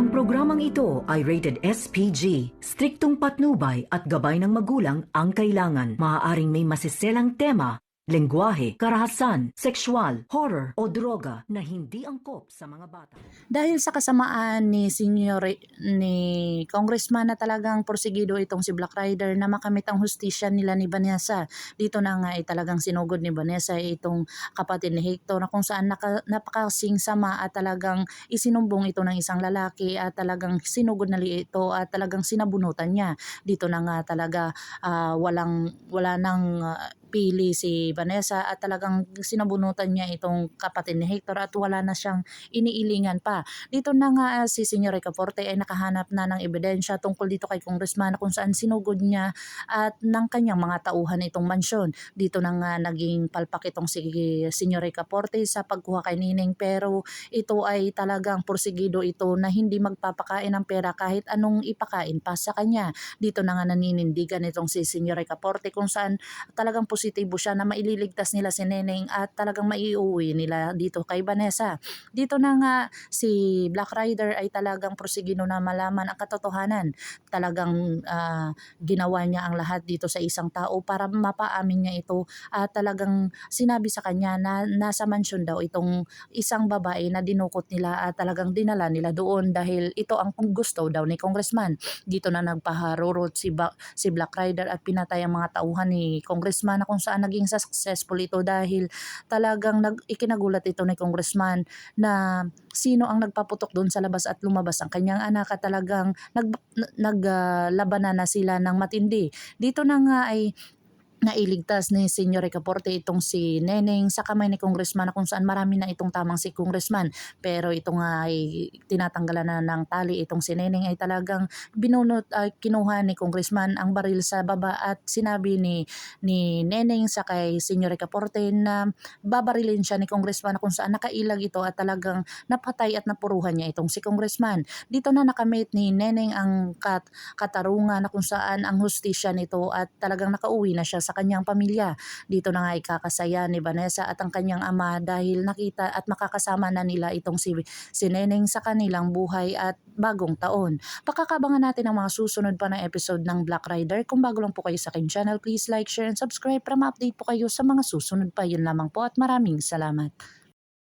Ang programang ito ay rated SPG. Striktong patnubay at gabay ng magulang ang kailangan. Maaaring may masiselang tema, lengguwahe, karahasan, sexual, horror o droga na hindi angkop sa mga bata. Dahil sa kasamaan ni Congressman na talagang porsigido itong si Black Rider na makamit ang hustisya nila ni Vanessa. Dito na nga ay talagang sinugod ni Vanessa itong kapatid ni Hector na kung saan napakasing sama at talagang isinumbong ito ng isang lalaki at talagang sinugod na ito at talagang sinabunutan niya. Dito na nga talaga wala nang pili si Vanessa at talagang sinabunutan niya itong kapatid ni Hector at wala na siyang iniilingan pa. Dito na nga si Senyor Ricaforte ay nakahanap na ng ebidensya tungkol dito kay Congressman kung saan sinugod niya at ng kanyang mga tauhan itong mansyon. Dito na nga naging palpak itong si Senyor Ricaforte sa pagkuha kay Nining, pero ito ay talagang porsigido ito na hindi magpapakain ng pera kahit anong ipakain pa sa kanya. Dito na nga naninindigan itong si Senyor Ricaforte kung saan talagang positibo siya na maililigtas nila si Neneng at talagang maiuwi nila dito kay Vanessa. Dito na nga si Black Rider ay talagang prosigino na malaman ang katotohanan. Talagang ginawa niya ang lahat dito sa isang tao para mapaamin niya ito at talagang sinabi sa kanya na nasa mansyon daw itong isang babae na dinukot nila at talagang dinala nila doon dahil ito ang gusto daw ni Congressman. Dito na nagpaharurot si Black Rider at pinatay ang mga tauhan ni Congressman na kung saan naging successful ito dahil talagang ikinagulat ito ni Congressman na sino ang nagpaputok doon sa labas at lumabas ang kanyang anak at talagang naglabanan na sila ng matindi. Dito na nga ay nailigtas ni Senyor Ricaforte itong si Neneng sa kamay ni Congressman na kung saan marami na itong tamang si Congressman, pero ito nga ay tinatanggalan na ng tali itong si Neneng ay talagang binunot kinuha ni Congressman ang baril sa baba at sinabi ni Neneng sa kay Senyor Ricaforte na babarilin siya ni Congressman na kung saan nakailag ito at talagang napatay at napuruhan niya itong si Congressman. Dito na nakamit ni Neneng ang katarungan na kung saan ang hustisya nito at talagang nakauwi na siya sa kanyang pamilya. Dito na nga ikakasaya ni Vanessa at ang kanyang ama dahil nakita at makakasama na nila itong si Neneng sa kanilang buhay at bagong taon. Pakakabangan natin ang mga susunod pa na episode ng Black Rider. Kung bago lang po kayo sa aking channel, please like, share, and subscribe para ma-update po kayo sa mga susunod pa. Yun lamang po at maraming salamat.